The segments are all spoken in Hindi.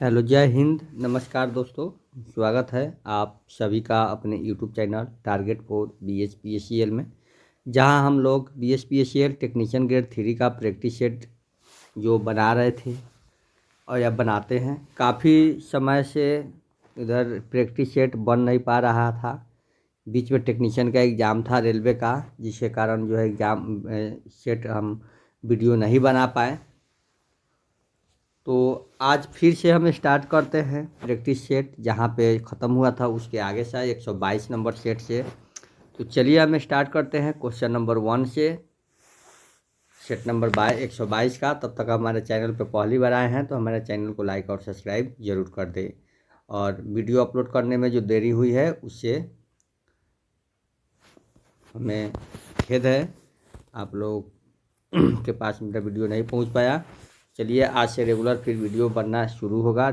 हेलो, जय हिंद। नमस्कार दोस्तों, स्वागत है आप सभी का अपने YouTube channel target for BHPACL में, जहां हम लोग BHPACL टेक्नीशियन ग्रेड 3 का प्रैक्टिस सेट जो बना रहे थे और या बनाते हैं। काफ़ी समय से इधर प्रैक्टिस सेट बन नहीं पा रहा था। बीच में टेक्नीशियन का एग्ज़ाम था रेलवे का, जिसके कारण जो है एग्ज़ाम सेट हम वीडियो नहीं बना पाए। तो आज फिर से हम स्टार्ट करते हैं प्रैक्टिस सेट, जहाँ पे ख़त्म हुआ था उसके आगे से 122 नंबर सेट से। तो चलिए हम स्टार्ट करते हैं क्वेश्चन नंबर 1 से, सेट नंबर 122 का। तब तक हमारे चैनल पे पहली बार आए हैं तो हमारे चैनल को लाइक और सब्सक्राइब ज़रूर कर दें। और वीडियो अपलोड करने में जो देरी हुई है उससे हमें खेद है, आप लोग के पास मेरा वीडियो नहीं पहुंच पाया। चलिए आज से रेगुलर फिर वीडियो बनना शुरू होगा।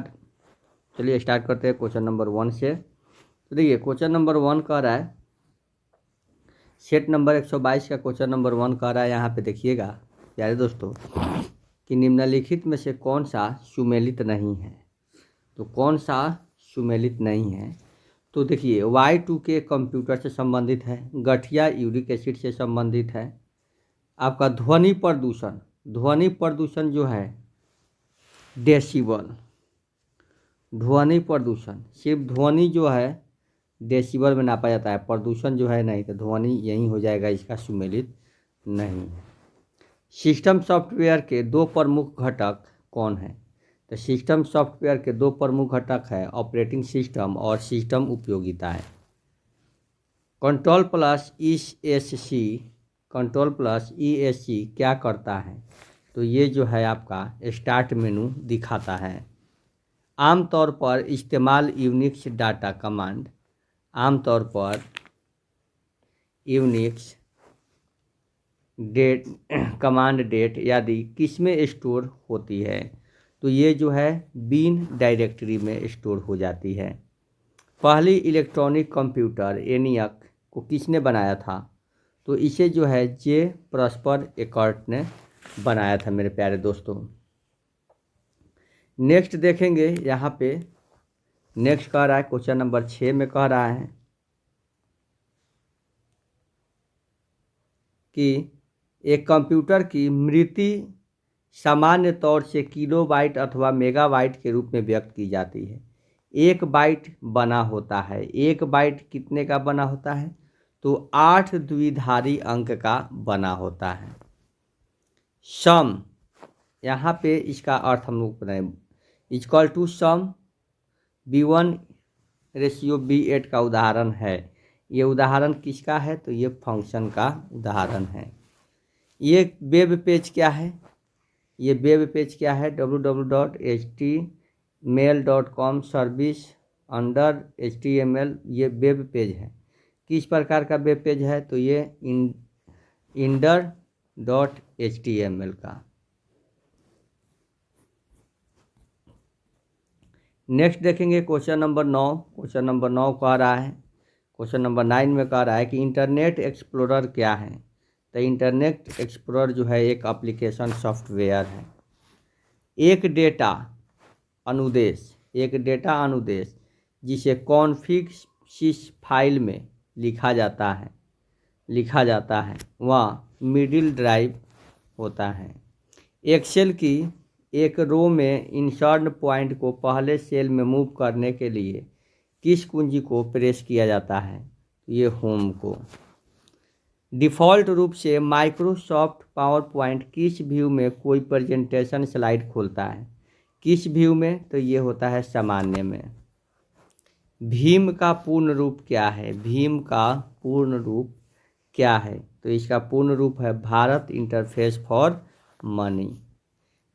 चलिए स्टार्ट करते हैं क्वेश्चन नंबर 1 से। तो देखिए क्वेश्चन नंबर 1 कह रहा है, सेट नंबर 122 का क्वेश्चन नंबर 1 कह रहा है। यहाँ पे देखिएगा प्यारे दोस्तों कि निम्नलिखित में से कौन सा सुमेलित नहीं है। तो कौन सा सुमेलित नहीं है? तो देखिए Y2K कंप्यूटर से संबंधित है, गठिया यूरिक एसिड से संबंधित है, आपका ध्वनि प्रदूषण, ध्वनि प्रदूषण जो है डेसिबल, ध्वनि प्रदूषण सिर्फ ध्वनि जो है डेसिबल में नापा जाता है, प्रदूषण जो है नहीं, तो ध्वनि यही हो जाएगा, इसका सुमेलित नहीं है। सिस्टम सॉफ्टवेयर के दो प्रमुख घटक कौन है? तो सिस्टम सॉफ्टवेयर के दो प्रमुख घटक है ऑपरेटिंग सिस्टम और सिस्टम उपयोगिता है। Control plus ESC, control plus ESC क्या करता है? तो ये जो है आपका स्टार्ट मेनू दिखाता है। आमतौर पर इस्तेमाल यूनिक्स डाटा कमांड, आमतौर पर यूनिक्स डेट कमांड डेट यदि किस में स्टोर होती है? तो ये जो है बिन डायरेक्टरी में स्टोर हो जाती है। पहली इलेक्ट्रॉनिक कंप्यूटर ENIAC को किसने बनाया था? तो इसे जो है जे प्रॉस्पर एकर्ट ने बनाया था मेरे प्यारे दोस्तों। नेक्स्ट देखेंगे यहाँ पे, नेक्स्ट कह रहा है क्वेश्चन नंबर 6 में कह रहा है कि एक कंप्यूटर की मृत्यु सामान्य तौर से किलोबाइट अथवा मेगाबाइट के रूप में व्यक्त की जाती है। एक बाइट बना होता है, एक बाइट कितने का बना होता है? तो 8 द्विधारी अंक का बना होता है। सम, यहाँ पे इसका अर्थ हम लोग बनाए, इक्वल टू सम B1:B8 का उदाहरण है। ये उदाहरण किसका है? तो ये फंक्शन का उदाहरण है। ये वेब पेज क्या है? ये वेब पेज क्या है? www.htmail.com सर्विस अंडर HTML, ये वेब पेज है। किस प्रकार का वेब पेज है? तो ये inder.html का। नेक्स्ट देखेंगे क्वेश्चन नंबर 9। क्वेश्चन नंबर 9 कह रहा है, क्वेश्चन नंबर 9 में कह रहा है कि इंटरनेट एक्सप्लोरर क्या है? तो इंटरनेट एक्सप्लोरर जो है एक एप्लीकेशन सॉफ्टवेयर है। एक डेटा अनुदेश, एक डेटा अनुदेश जिसे कॉन्फ़िग सिस फाइल में लिखा जाता है वह मिडिल ड्राइव होता है। एक्सेल की एक रो में इंसर्ट पॉइंट को पहले सेल में मूव करने के लिए किस कुंजी को प्रेस किया जाता है? ये होम को। डिफ़ॉल्ट रूप से माइक्रोसॉफ्ट पावर पॉइंट किस व्यू में कोई प्रेजेंटेशन स्लाइड खोलता है? किस व्यू में? तो ये होता है सामान्य में। भीम का पूर्ण रूप क्या है? भीम का पूर्ण रूप क्या है? तो इसका पूर्ण रूप है भारत इंटरफेस फॉर मनी।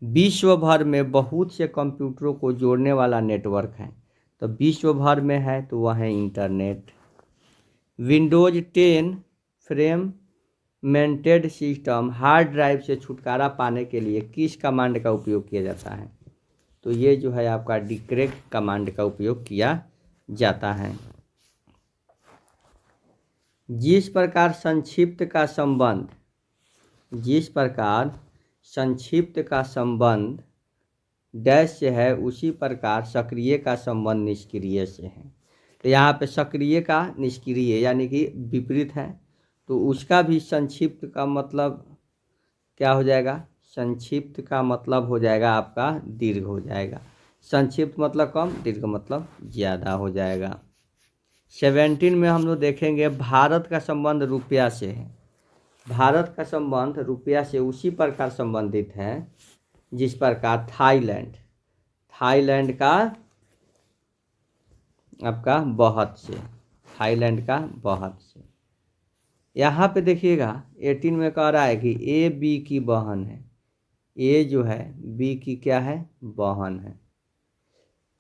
विश्व भर में बहुत से कंप्यूटरों को जोड़ने वाला नेटवर्क है, तो विश्व भर में है तो वह है internet. Windows 10 fragmented system hard drive से छुटकारा पाने के लिए किस कमांड का उपयोग किया जाता है? तो ये जो है आपका डिक्रेक्ट कमांड का उपयोग किया जाता है। जिस प्रकार संक्षिप्त का संबंध डैश से है उसी प्रकार सक्रिय का संबंध निष्क्रिय से है। तो यहाँ पे सक्रिय का निष्क्रिय यानी कि विपरीत है, तो उसका भी संक्षिप्त का मतलब क्या हो जाएगा? संक्षिप्त का मतलब हो जाएगा आपका दीर्घ हो जाएगा। संक्षिप्त मतलब कम, दीर्घ मतलब ज़्यादा हो जाएगा। 17 में हम लोग देखेंगे भारत का संबंध रुपया से है। भारत का संबंध रुपया से उसी प्रकार संबंधित है जिस प्रकार थाईलैंड का आपका बहुत से, थाईलैंड का बहुत से। यहाँ पे देखिएगा 18 में कह रहा है कि ए बी की बहन है। ए जो है बी की क्या है? बहन है,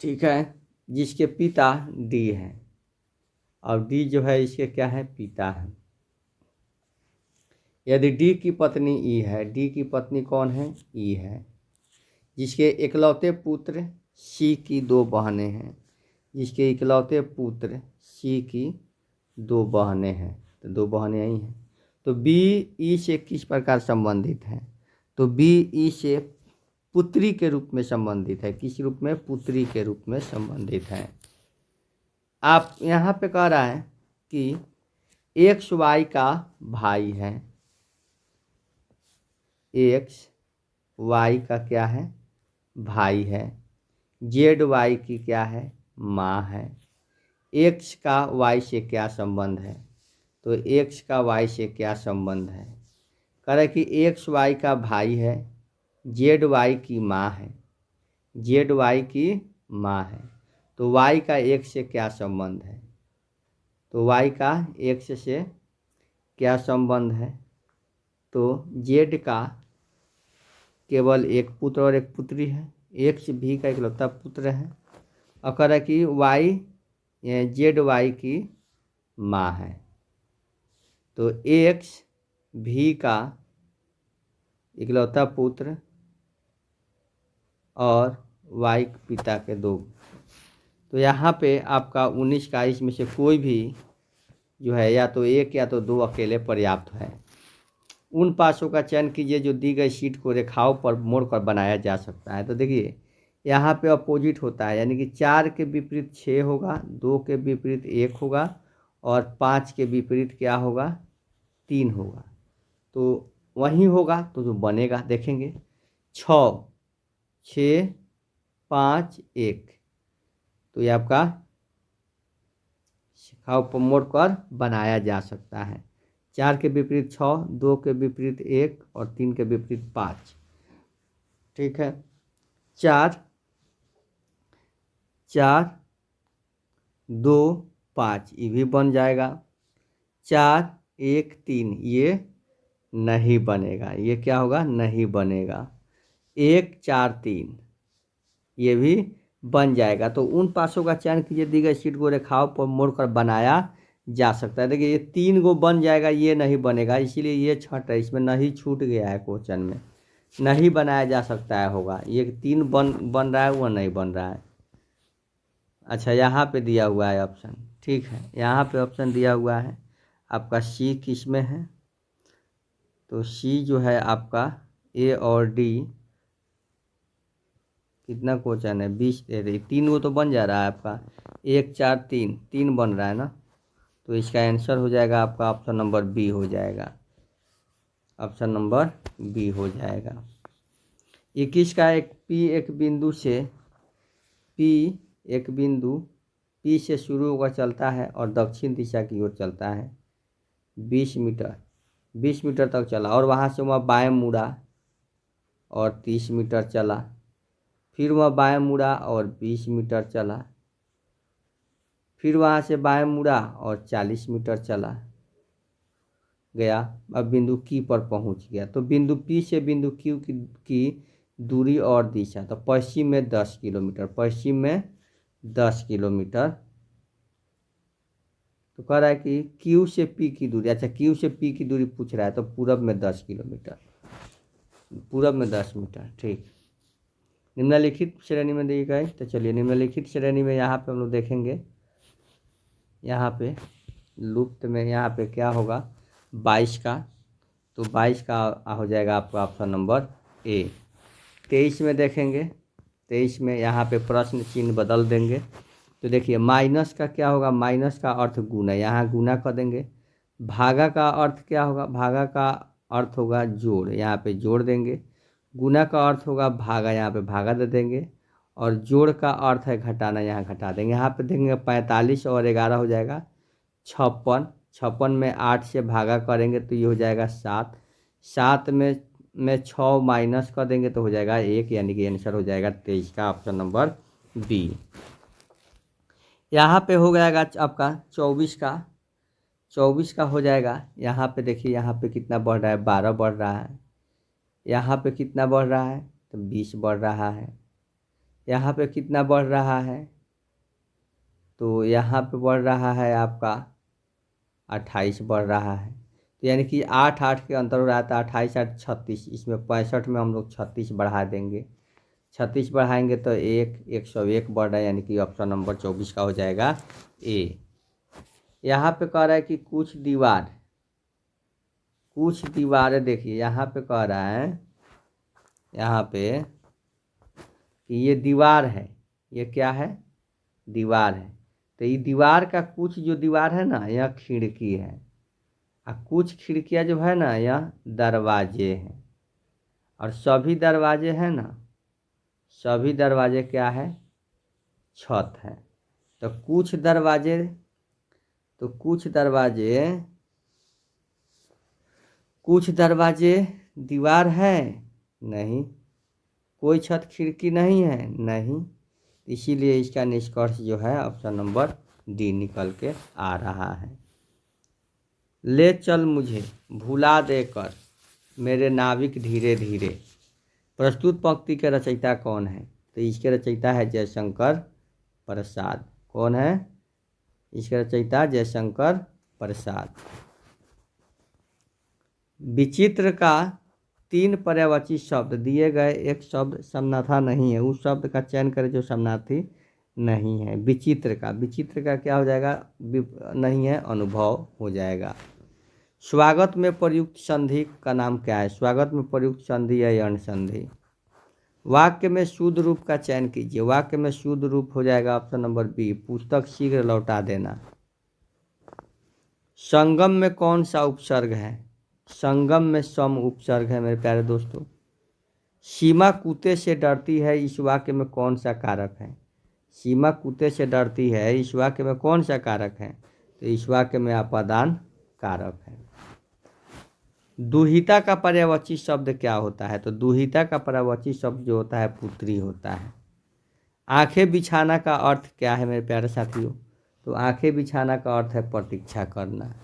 ठीक है, जिसके पिता डी है और डी जो है इसके क्या है? पिता है। यदि डी की पत्नी ई है, डी की पत्नी कौन है? ई है, जिसके इकलौते पुत्र सी की 2 बहनें हैं, जिसके इकलौते पुत्र सी की 2 बहनें हैं, तो 2 बहनें यही हैं। तो बी ई से किस प्रकार संबंधित है? तो बी ई से पुत्री के रूप में संबंधित है। किस रूप में? पुत्री के रूप में संबंधित है। आप यहाँ पे कह रहा है कि एक्स वाई का भाई है, एक्स वाई का क्या है? भाई है। जेड वाई की क्या है? माँ है। एक्स का वाई से क्या संबंध है? तो एक्स का वाई से क्या संबंध है? कह रहा है कि एक्स वाई का भाई है, जेड वाई की माँ है, जेड वाई की माँ है, तो वाई का एक्स से क्या संबंध है? तो वाई का एक्स से क्या संबंध है? तो जेड का केवल एक पुत्र और एक पुत्री है, एक्स भी का इकलौता पुत्र है, और कह रहा है कि वाई जेड वाई की माँ है, तो एक्स भी का इकलौता पुत्र और वाई पिता के 2। तो यहाँ पे आपका 19 का इसमें से कोई भी जो है या तो 1 या तो 2 अकेले पर्याप्त है। उन पासों का चयन कीजिए जो दी गई शीट को रेखाओं पर मोड़कर बनाया जा सकता है। तो देखिए यहाँ पे अपोजिट होता है, यानी कि 4 के विपरीत 6 होगा, 2 के विपरीत 1 होगा और 5 के विपरीत क्या होगा? 3 होगा। तो वहीं होगा तो जो बनेगा देखेंगे 6 6 5 1, तो ये आपका रेखाओं पर मोड़कर बनाया जा सकता है। 4 के विपरीत 6, 2 के विपरीत 1 और 3 के विपरीत 5, ठीक है। 4 4 2 5 ये भी बन जाएगा। 4 1 3 ये नहीं बनेगा, ये क्या होगा? नहीं बनेगा। 1 4 3 ये भी बन जाएगा। तो उन पासों का चयन कीजिए दी गई शीट को रेखाओं पर मोड़कर बनाया जा सकता है। देखिए ये 3 गो बन जाएगा, ये नहीं बनेगा, इसीलिए ये छठ है, इसमें नहीं छूट गया है क्वेश्चन में, नहीं बनाया जा सकता है होगा। ये 3 बन रहा है, वो नहीं बन रहा है। अच्छा यहाँ पे दिया हुआ है ऑप्शन, ठीक है, यहाँ पे ऑप्शन दिया हुआ है आपका सी किस में है? तो सी जो है आपका ए और डी कितना क्वेश्चन है? 20 दे रही, 3 गो तो बन जा रहा है आपका, 1 4 3 3 बन रहा है ना, तो इसका आंसर हो जाएगा आपका ऑप्शन नंबर बी हो जाएगा, ऑप्शन नंबर बी हो जाएगा। 21 का एक बिंदु से एक बिंदु पी से शुरू होकर चलता है और दक्षिण दिशा की ओर चलता है 20 मीटर तक चला और वहाँ से वह बाएं मुड़ा और 30 मीटर चला, फिर वह बाएं मुड़ा और 20 मीटर चला, फिर वहाँ से बाएं मुड़ा और 40 मीटर चला गया, अब बिंदु की पर पहुँच गया। तो बिंदु पी से बिंदु क्यू की दूरी और दिशा, तो पश्चिम में 10 किलोमीटर, पश्चिम में 10 किलोमीटर। तो कह रहा है कि क्यू से पी की दूरी, अच्छा क्यू से पी की दूरी पूछ रहा है, तो पूरब में 10 किलोमीटर, पूरब में 10 मीटर, ठीक। निम्नलिखित श्रेणी में दी गई, तो चलिए निम्नलिखित श्रेणी में यहाँ पे हम लोग देखेंगे, यहाँ पे लुप्त में यहाँ पे क्या होगा? 22 का, तो 22 का हो जाएगा आपका ऑप्शन नंबर ए। 23 में देखेंगे 23 में यहाँ पे प्रश्न चिन्ह बदल देंगे। तो देखिए माइनस का क्या होगा, माइनस का अर्थ गुना, यहाँ गुना कर देंगे। भागा का अर्थ क्या होगा, भागा का अर्थ होगा जोड़, यहाँ पे जोड़ देंगे। गुना का अर्थ होगा भागा, यहाँ पे भागा दे देंगे। और जोड़ का अर्थ है घटाना, यहाँ घटा देंगे। यहाँ पे देंगे 45 और 11 हो जाएगा 56। 56 में 8 से भागा करेंगे तो ये हो जाएगा 7। 7 में 6 माइनस कर देंगे तो हो जाएगा 1, यानी कि आंसर हो जाएगा 23 का ऑप्शन नंबर बी। यहाँ पे हो जाएगा आपका 24 का हो जाएगा। यहाँ पे देखिए यहाँ पे कितना बढ़ रहा है, 12 बढ़ रहा है। यहाँ पे कितना बढ़ रहा है, तो 20 बढ़ रहा है। यहाँ पे कितना बढ़ रहा है, तो यहाँ पे बढ़ रहा है आपका 28 बढ़ रहा है। तो यानी कि 8 के अंतर हो रहा था, 28 8 36, इसमें 65 में हम लोग 36 बढ़ा देंगे। 36 बढ़ाएंगे तो 101 बढ़ रहा है, यानी कि ऑप्शन नंबर 24 का हो जाएगा ए। यहाँ पे कह रहा है कि कुछ दीवारें देखिए, यहाँ पे कह रहा है यहाँ पे कि ये दीवार है, ये क्या है, दीवार है। तो ये दीवार का कुछ जो दीवार है ना, यह खिड़की है, और कुछ खिड़कियाँ जो है ना यह दरवाजे हैं, और सभी दरवाजे हैं ना, सभी दरवाजे क्या है, छत है। तो कुछ दरवाजे दीवार है नहीं, कोई छत खिड़की नहीं है नहीं, इसीलिए इसका निष्कर्ष जो है ऑप्शन नंबर डी निकल के आ रहा है। ले चल मुझे भुला देकर मेरे नाविक धीरे धीरे, प्रस्तुत पंक्ति के रचयिता कौन है, तो इसके रचयिता है जयशंकर प्रसाद। कौन है इसके रचयिता, जयशंकर प्रसाद। विचित्र का 3 पर्यायवाची शब्द दिए गए, एक शब्द समानार्थी नहीं है, उस शब्द का चयन करें जो समानार्थी नहीं है। विचित्र का क्या हो जाएगा, नहीं है, अनुभव हो जाएगा। स्वागत में प्रयुक्त संधि का नाम क्या है, स्वागत में प्रयुक्त संधि है यण संधि। वाक्य में शुद्ध रूप का चयन कीजिए, वाक्य में शुद्ध रूप हो जाएगा ऑप्शन नंबर बी, पुस्तक शीघ्र लौटा देना। संगम में कौन सा उपसर्ग है, संगम में सम उपसर्ग है मेरे प्यारे दोस्तों। सीमा कुत्ते से डरती है, इस वाक्य में कौन सा कारक है, सीमा कुत्ते से डरती है, इस वाक्य में कौन सा कारक है, तो इस वाक्य में अपादान कारक है। दुहिता का पर्यायवाची शब्द क्या होता है, तो दुहिता का पर्यायवाची शब्द जो होता है पुत्री होता है। आंखें बिछाना का अर्थ क्या है मेरे प्यारे साथियों, तो आंखें बिछाना का अर्थ है प्रतीक्षा करना।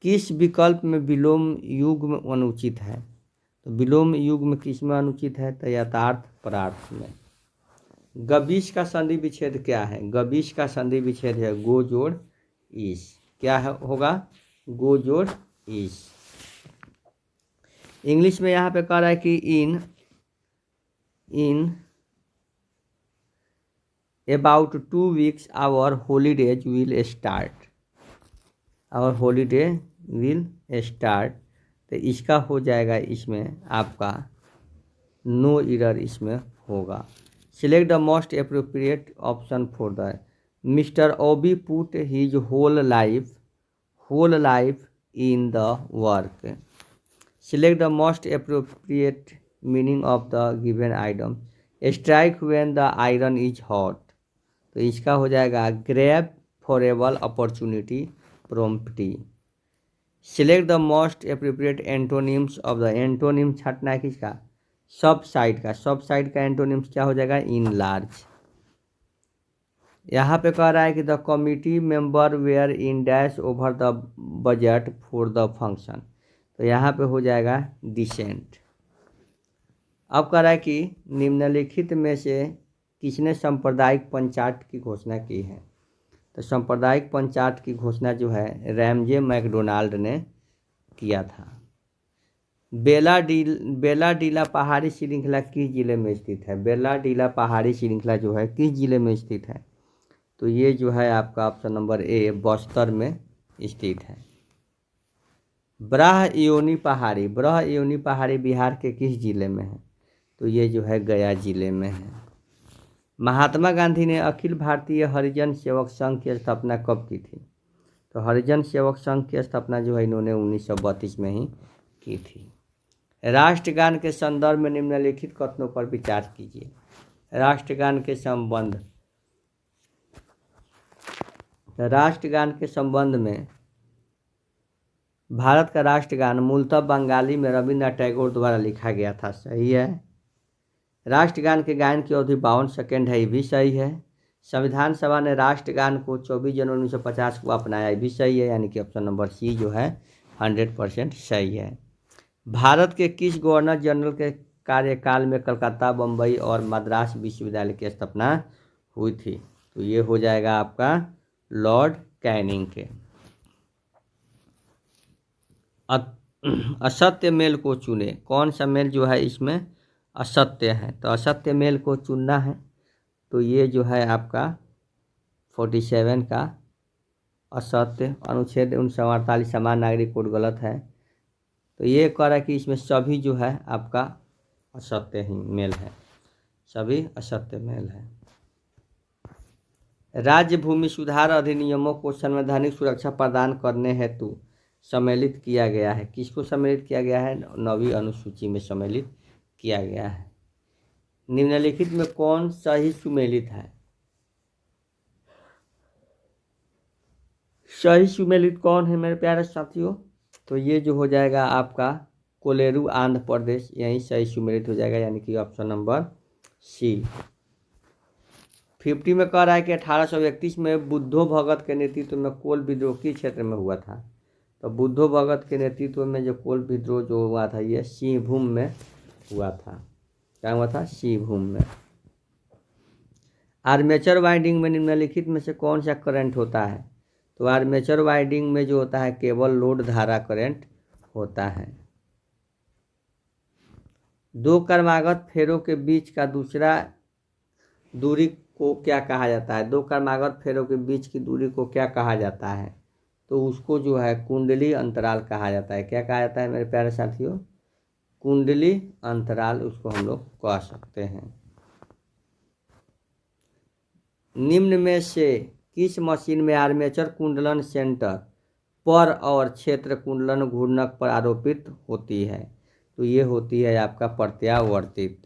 किस विकल्प में विलोम युग्म अनुचित है, तो विलोम युग्म किस में अनुचित है, तो यथार्थ परार्थ में। गबीश का संधि विच्छेद क्या है, गबीश का संधि विच्छेद है गो जोड़ इस, क्या है होगा, गो जोड़ इस। इंग्लिश में यहाँ पे कह रहा है कि in about 2 weeks our holidays will start, our holiday will start. तो इसका हो जाएगा इसमें आपका नो एरर इसमें होगा। Select the most appropriate option for the, mister Obi put his whole life in the work. Select the most appropriate meaning of the given item, strike when the iron is hot. तो इसका हो जाएगा grab favourable opportunity promptly. Select the most appropriate antonyms of the, antonym छाटना है किसका, सब साइड का एंटोनिम्स क्या हो जाएगा, इन लार्ज। यहाँ पे कह रहा है कि the committee member were in dash over the budget for the function, तो यहाँ पे हो जाएगा डिसेंट। अब कह रहा है कि निम्नलिखित में से किसने सांप्रदायिक पंचाट की घोषणा की है, तो सांप्रदायिक पंचाट की घोषणा जो है रैमजे मैकडोनाल्ड ने किया था। बेलाडीला पहाड़ी श्रृंखला किस जिले में स्थित है, बेलाडीला पहाड़ी श्रृंखला जो है किस जिले में स्थित है, तो ये जो है आपका ऑप्शन नंबर ए बस्तर में स्थित है। ब्राह्मणी पहाड़ी बिहार के किस जिले में है, तो ये जो है गया जिले में है। महात्मा गांधी ने अखिल भारतीय हरिजन सेवक संघ की स्थापना कब की थी? तो हरिजन सेवक संघ की स्थापना जो है इन्होंने 1932 में ही की थी। राष्ट्रगान के संदर्भ में निम्नलिखित कथनों पर विचार कीजिए। राष्ट्रगान के संबंध में भारत का राष्ट्रगान मूलतः बंगाली में रविन्द्रनाथ टैगोर द्वारा लिखा गया था, सही है। राष्ट्रगान के गायन की अवधि 52 सेकेंड है, ये भी सही है। संविधान सभा ने राष्ट्रगान को 24 जनवरी 1950 को अपनाया, ये भी सही है, यानी कि ऑप्शन नंबर सी जो है 100% सही है। भारत के किस गवर्नर जनरल के कार्यकाल में कलकत्ता, बम्बई और मद्रास विश्वविद्यालय की स्थापना हुई थी? तो ये हो जाएगा आपका लॉर्ड कैनिंग के। असत्य मेल को चुने, कौन सा मेल जो है इसमें असत्य है? तो असत्य मेल को चुनना है, तो ये जो है आपका 47 का असत्य। अनुच्छेद 1948 समान नागरिक कोड गलत है, तो ये कह रहा है कि इसमें सभी जो है आपका असत्य ही मेल है, सभी असत्य मेल है। राज्य भूमि सुधार अधिनियमों को संवैधानिक सुरक्षा प्रदान करने हेतु सम्मिलित किया गया है। किसको सम्मिलित किया गया है? 9वीं अनुसूची में सम्मिलित किया गया है। निम्नलिखित में कौन सही सुमेलित है? सही सुमेलित कौन है मेरे प्यारे साथियों? तो ये जो हो जाएगा आपका कोलेरू आंध्र प्रदेश, यही सही सुमेलित हो जाएगा, यानी कि ऑप्शन नंबर सी। 50 में कह रहा है कि 1831 में बुद्धो भगत के नेतृत्व में कोल विद्रोह किस क्षेत्र में हुआ था? तो बुद्धो भगत के नेतृत्व में जो कोल विद्रोह जो हुआ था ये सिंहभूम में हुआ था। क्या हुआ था? सिंहभूम में। आर्मेचर वाइंडिंग में निम्नलिखित में से कौन सा करंट होता है? तो आर्मेचर वाइंडिंग में जो होता है केवल लोड धारा करंट होता है। दो क्रमागत फेरों के बीच का दूसरा दूरी को क्या कहा जाता है? दो क्रमागत फेरों के बीच की दूरी को क्या कहा जाता है? तो उसको जो है कुंडली अंतराल कहा जाता है। क्या कहा जाता है मेरे प्यारे साथियों? कुंडली अंतराल उसको हम लोग कह सकते हैं। निम्न में से किस मशीन में आर्मेचर कुंडलन सेंटर पर और क्षेत्र कुंडलन घूर्णक पर आरोपित होती है? तो ये होती है आपका प्रत्यावर्तित।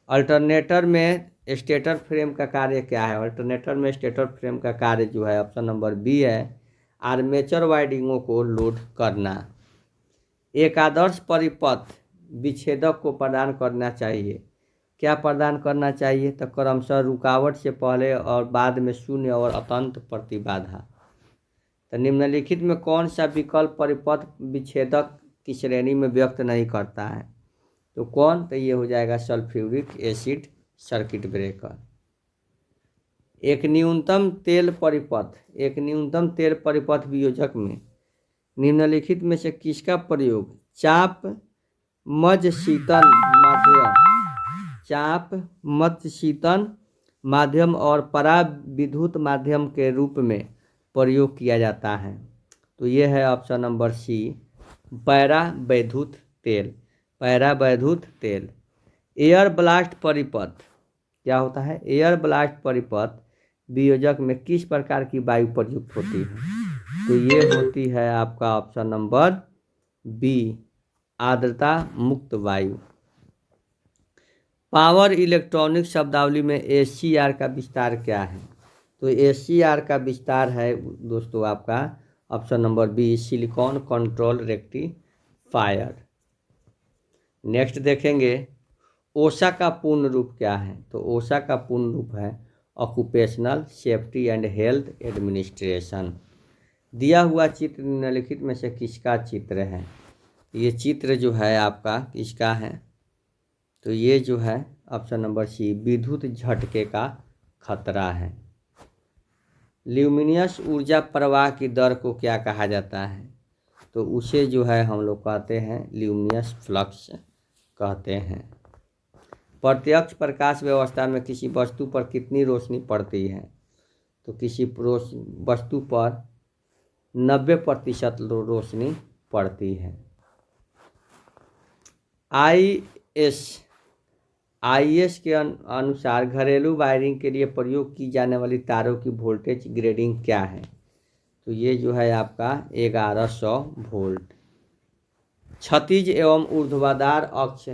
अल्टरनेटर में स्टेटर फ्रेम का कार्य क्या है? अल्टरनेटर में स्टेटर फ्रेम का कार्य जो है ऑप्शन नंबर बी है, आर्मेचर वाइंडिंगों को लोड करना। एक आदर्श परिपथ विच्छेदक को प्रदान करना चाहिए। क्या प्रदान करना चाहिए? तो क्रमशः रुकावट से पहले और बाद में शून्य और अत्यंत प्रतिबाधा। तो निम्नलिखित में कौन सा विकल्प परिपथ विच्छेदक की श्रेणी में व्यक्त नहीं करता है? तो कौन? तो ये हो जाएगा सल्फ्यूरिक एसिड सर्किट ब्रेकर। एक न्यूनतम तेल परिपथ वियोजक में निम्नलिखित में से किसका प्रयोग चाप मध्य शीतन माध्यम और पराविद्युत माध्यम के रूप में प्रयोग किया जाता है? तो ये है ऑप्शन नंबर सी, पैरावैद्युत तेल। एयर ब्लास्ट परिपथ क्या होता है? एयर ब्लास्ट परिपथ वियोजक में किस प्रकार की वायु प्रयुक्त होती है? तो ये होती है आपका ऑप्शन नंबर बी, आर्द्रता मुक्त वायु। पावर इलेक्ट्रॉनिक शब्दावली में एसीआर का विस्तार क्या है? तो एसीआर का विस्तार है दोस्तों आपका option number B, silicon control rectifier. Next देखेंगे ओसा का पूर्ण रूप क्या है? तो ओसा का पूर्ण रूप है occupational safety and health administration. दिया हुआ चित्र निम्नलिखित में से किसका चित्र है? ये चित्र जो है आपका किसका है? तो ये जो है ऑप्शन नंबर सी, विद्युत झटके का खतरा है। ल्यूमिनियस ऊर्जा प्रवाह की दर को क्या कहा जाता है? तो उसे जो है हम लोग कहते हैं ल्यूमिनियस फ्लक्स कहते हैं। प्रत्यक्ष प्रकाश व्यवस्था में किसी वस्तु पर कितनी रोशनी पड़ती है? तो किसी वस्तु पर 90% रोशनी पड़ती है। आईएस के अनुसार घरेलू वायरिंग के लिए प्रयोग की जाने वाली तारों की वोल्टेज ग्रेडिंग क्या है? तो ये जो है आपका 1100 वोल्ट। क्षैतिज एवं ऊर्ध्वाधर अक्ष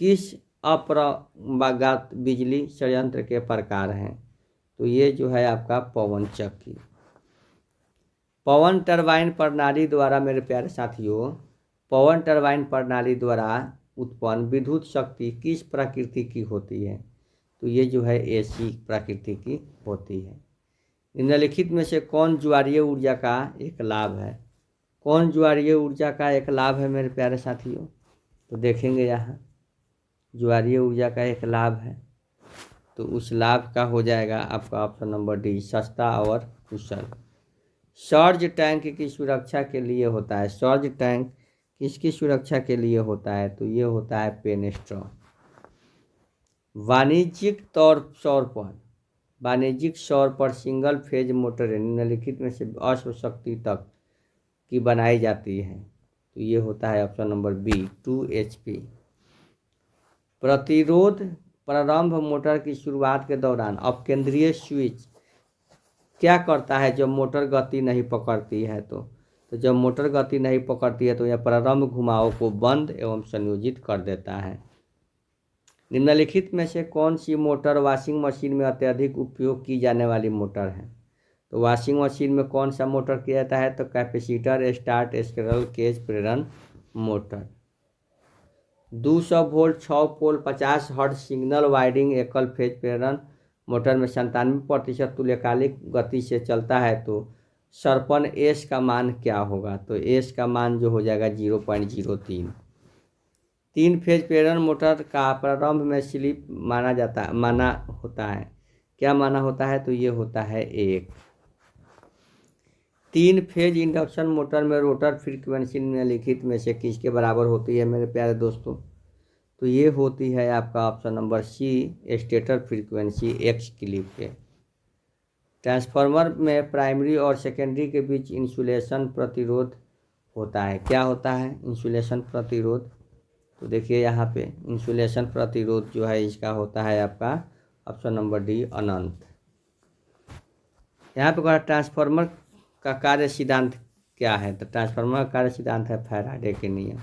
किस अपरंपरागत बिजली संयंत्र के प्रकार हैं? तो ये जो है आपका पवन चक्की। पवन टरबाइन प्रणाली द्वारा, मेरे प्यारे साथियों, पवन टरबाइन प्रणाली द्वारा उत्पन्न विद्युत शक्ति किस प्रकृति की होती है? तो ये जो है एसी प्रकृति की होती है। निम्नलिखित में से कौन ज्वारीय ऊर्जा का एक लाभ है? कौन ज्वारीय ऊर्जा का एक लाभ है मेरे प्यारे साथियों? तो देखेंगे यहाँ ज्वारीय ऊर्जा का एक लाभ है, तो उस लाभ का हो जाएगा आपका ऑप्शन नंबर डी, सस्ता और कुशल। सर्ज टैंक की सुरक्षा के लिए होता है। सर्ज टैंक किसकी सुरक्षा के लिए होता है? तो ये होता है पेनेस्ट्रॉन। वाणिज्यिक सौर पर सिंगल फेज मोटरें निम्नलिखित में से अश्व शक्ति तक की बनाई जाती है। तो ये होता है ऑप्शन नंबर बी, 2 HP। प्रतिरोध प्रारंभ मोटर की शुरुआत के दौरान अपकेंद्रीय स्विच क्या करता है जब मोटर गति नहीं पकड़ती है? तो जब मोटर गति नहीं पकड़ती है तो यह प्रारंभ घुमावों को बंद एवं संयोजित कर देता है। निम्नलिखित में से कौन सी मोटर वॉशिंग मशीन में अत्यधिक उपयोग की जाने वाली मोटर है? तो वॉशिंग मशीन में कौन सा मोटर किया जाता है? तो कैपेसिटर स्टार्ट स्क्विरल केज प्रेरण मोटर। 200 वोल्ट 6 पोल 50 हर्ट्ज सिग्नल वाइंडिंग एकल फेज प्रेरण मोटर में 97% तुल्यकालिक गति से चलता है, तो सरपन एस का मान क्या होगा? तो एस का मान जो हो जाएगा 0.03। 3 फेज प्रेरण मोटर का प्रारंभ में स्लिप माना होता है। क्या माना होता है? तो ये होता है 1। 3 फेज इंडक्शन मोटर में रोटर फ्रीक्वेंसी निम्नलिखित में से किसके बराबर होती है मेरे प्यारे दोस्तों? तो ये होती है आपका option number C, stator frequency X slip के। ट्रांसफार्मर में प्राइमरी और सेकेंडरी के बीच इंसुलेशन प्रतिरोध होता है। क्या होता है? इंसुलेशन प्रतिरोध। तो देखिए यहाँ पे इंसुलेशन प्रतिरोध जो है इसका होता है आपका ऑप्शन नंबर डी, अनंत। यहाँ पे ट्रांसफार्मर का कार्य सिद्धांत क्या है? तो ट्रांसफार्मर का कार्य सिद्धांत है फैराडे के नियम।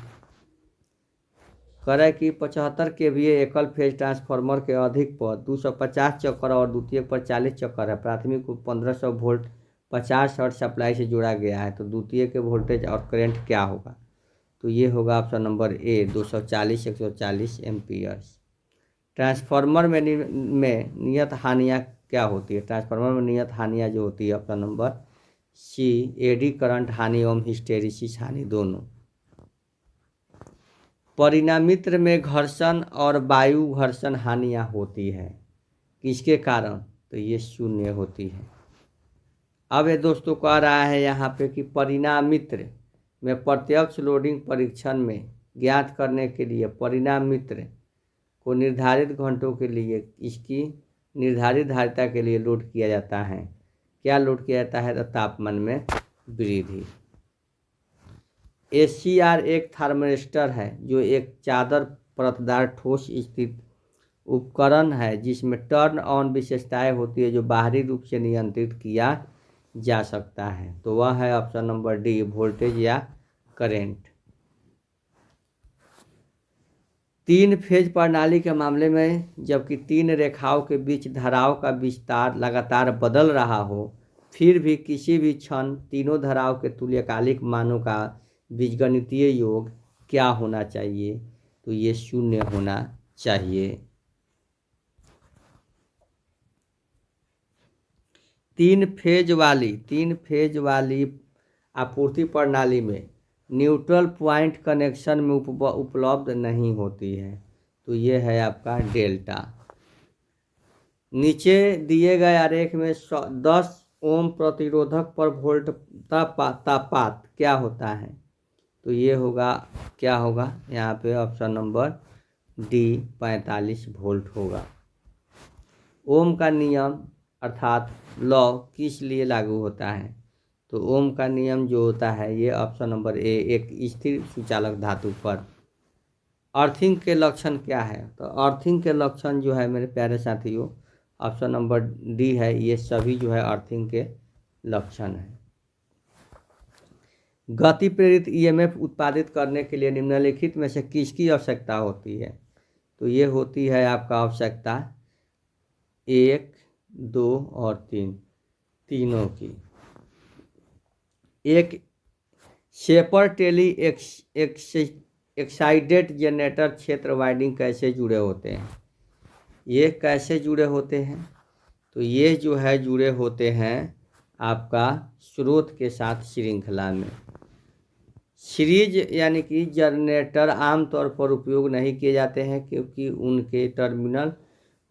करे कि 75 kVA एकल फेज ट्रांसफार्मर के अधिक पर 250 चक्कर और द्वितीयक पर 40 चक्कर है। प्राथमिक को 1500 वोल्ट 50 हर्ट्ज सप्लाई से जोड़ा गया है, तो द्वितीयक के वोल्टेज और करंट क्या होगा? तो ये होगा option number A, 240-140 amperes. Transformer में नियत हानियाँ क्या होती है? ट्रांसफार्मर में नियत हानियाँ जो होती है option number C, eddy current हानि एवं हिस्टेरिसिस हानि दोनों। परिणामित्र में घर्षण और वायु घर्षण हानियाँ होती है, किसके कारण? तो ये शून्य होती है। अब ये दोस्तों कह रहा है यहाँ पे कि परिणामित्र में प्रत्यक्ष लोडिंग परीक्षण में ज्ञात करने के लिए परिणामित्र को निर्धारित घंटों के लिए इसकी निर्धारित धारिता के लिए लोड किया जाता है। क्या लोड किया जाता है? तो तापमान में वृद्धि। एसीआर एक थर्मिस्टर है जो एक चादर परतदार ठोस स्थित उपकरण है जिसमें टर्न ऑन विशेषताएं होती है जो बाहरी रूप से नियंत्रित किया जा सकता है। तो वह है ऑप्शन नंबर डी, वोल्टेज या करंट। 3 फेज प्रणाली के मामले में जबकि 3 रेखाओं के बीच धाराओं का विस्तार लगातार बदल रहा हो, फिर भी किसी भी क्षण तीनों धाराओं के तुल्यकालिक मानों का बीजगणितीय योग क्या होना चाहिए? तो ये 0 होना चाहिए। 3 फेज वाली आपूर्ति प्रणाली में न्यूट्रल पॉइंट कनेक्शन में उपलब्ध नहीं होती है, तो ये है आपका डेल्टा। नीचे दिए गए आरेख में 10 ओम प्रतिरोधक पर वोल्ट तापात क्या होता है? तो ये होगा, क्या होगा यहाँ पे ऑप्शन नंबर डी, 45 वोल्ट होगा। ओम का नियम अर्थात लॉ किस लिए लागू होता है? तो ओम का नियम जो होता है ये ऑप्शन नंबर ए, एक स्थिर सुचालक धातु पर अर्थिंग के लक्षण क्या है? तो अर्थिंग के लक्षण जो है मेरे प्यारे साथियों, ऑप्शन नंबर डी है, ये सभी जो है अर्थिंग के लक्षण है। गति प्रेरित ईएमएफ उत्पादित करने के लिए निम्नलिखित में से किसकी आवश्यकता होती है? तो ये होती है आपका आवश्यकता 1, 2 और 3, तीनों की। एक शेपर टेली एक्साइटेड जनरेटर क्षेत्र वाइंडिंग कैसे जुड़े होते हैं? ये कैसे जुड़े होते हैं? तो ये जो है जुड़े होते हैं आपका स्रोत के साथ श्रृंखला में। सीरीज यानी कि जनरेटर आमतौर पर उपयोग नहीं किए जाते हैं क्योंकि उनके टर्मिनल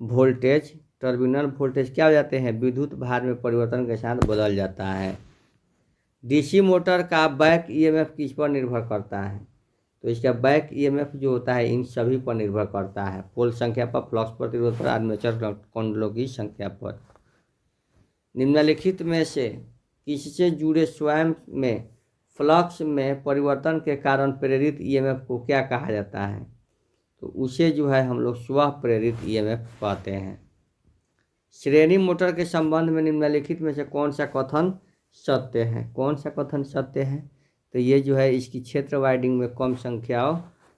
वोल्टेज क्या हो जाते हैं? विद्युत भार में परिवर्तन के साथ बदल जाता है। डीसी मोटर का बैक ईएमएफ किस पर निर्भर करता है? तो इसका बैक ईएमएफ जो होता है इन सभी पर निर्भर करता है, पोल संख्या पर, फ्लक्स प्रतिरोध पर, आर्मेचर कुंडलों की संख्या पर। निम्नलिखित में से किससे जुड़े स्वयं में फ्लक्स में परिवर्तन के कारण प्रेरित ईएमएफ को क्या कहा जाता है? तो उसे जो है हम लोग स्व प्रेरित ईएमएफ कहते हैं। श्रेणी मोटर के संबंध में निम्नलिखित में से कौन सा कथन सत्य है? कौन सा कथन सत्य है? तो ये जो है इसकी क्षेत्र वाइंडिंग में कम संख्याओं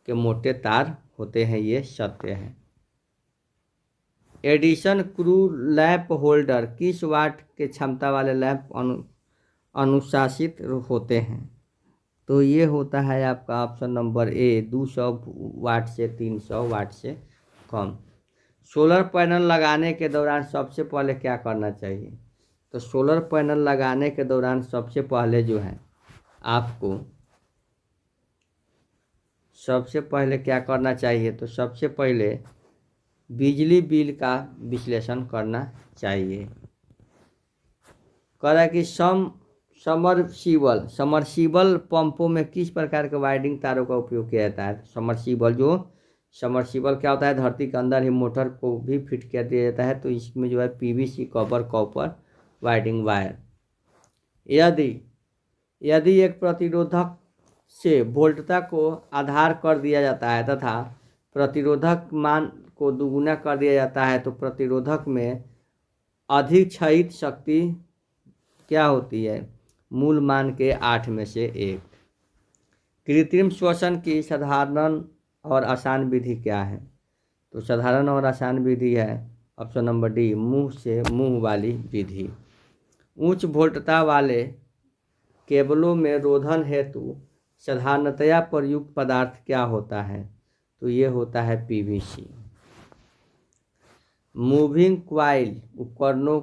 के मोटे तार होते हैं, ये सत्य है। एडिशन क्रू लैंप होल्डर किस वाट के क्षमता वाले लैंप अनुशासित होते हैं? तो ये होता है आपका ऑप्शन नंबर ए, 200 वाट से 300 वाट से कम। सोलर पैनल लगाने के दौरान सबसे पहले क्या करना चाहिए? तो सोलर पैनल लगाने के दौरान सबसे पहले जो है आपको सबसे पहले क्या करना चाहिए? तो सबसे पहले बिजली बिल का विश्लेषण करना चाहिए। कह रहा है कि समरसीबल पंपों में किस प्रकार के वाइंडिंग तारों का उपयोग किया जाता है? समरसीबल क्या होता है? धरती के अंदर ही मोटर को भी फिट कर दिया जाता है, तो इसमें जो है पीवीसी, कॉपर वाइंडिंग वायर। यदि एक प्रतिरोधक से वोल्टता को आधार कर दिया जाता है तथा प्रतिरोधक मान को दुगुना कर दिया जाता है तो प्रतिरोधक में अधिक क्षयित शक्ति क्या होती है? मूल मान के 8 में से 1। कृत्रिम श्वसन की साधारण और आसान विधि क्या है? तो साधारण और आसान विधि है ऑप्शन नंबर डी, मुंह से मुंह वाली विधि। उच्च वोल्टता वाले केबलों में रोधन हेतु साधारणतया प्रयुक्त पदार्थ क्या होता है? तो ये होता है पीवीसी। मूविंग क्वाइल उपकरणों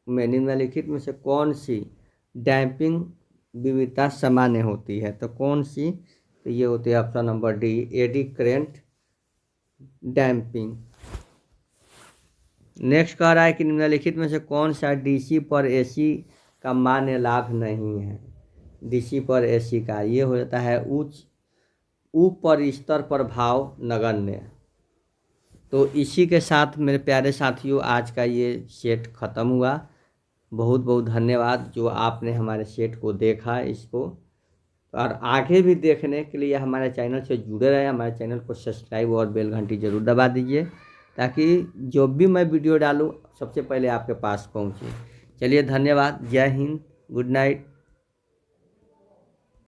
में निम्नलिखित में से कौन सी डैम्पिंग विविधता सामान्य होती है? तो कौन सी? तो ये होती है option number D, AD current damping. Next कह रहा है कि निम्नलिखित में से कौन सा डीसी पर एसी का मान्य लाभ नहीं है? डीसी पर एसी का ये हो जाता है ऊपर स्तर प्रभाव नगण्य। तो इसी के साथ मेरे प्यारे साथियों आज का ये सेट ख़त्म हुआ। बहुत बहुत धन्यवाद जो आपने हमारे सेट को देखा इसको, और आगे भी देखने के लिए हमारे चैनल से जुड़े रहे। हमारे चैनल को सब्सक्राइब और बेल घंटी ज़रूर दबा दीजिए ताकि जो भी मैं वीडियो डालूँ सबसे पहले आपके पास पहुँचे। चलिए धन्यवाद, जय हिंद, गुड नाइट।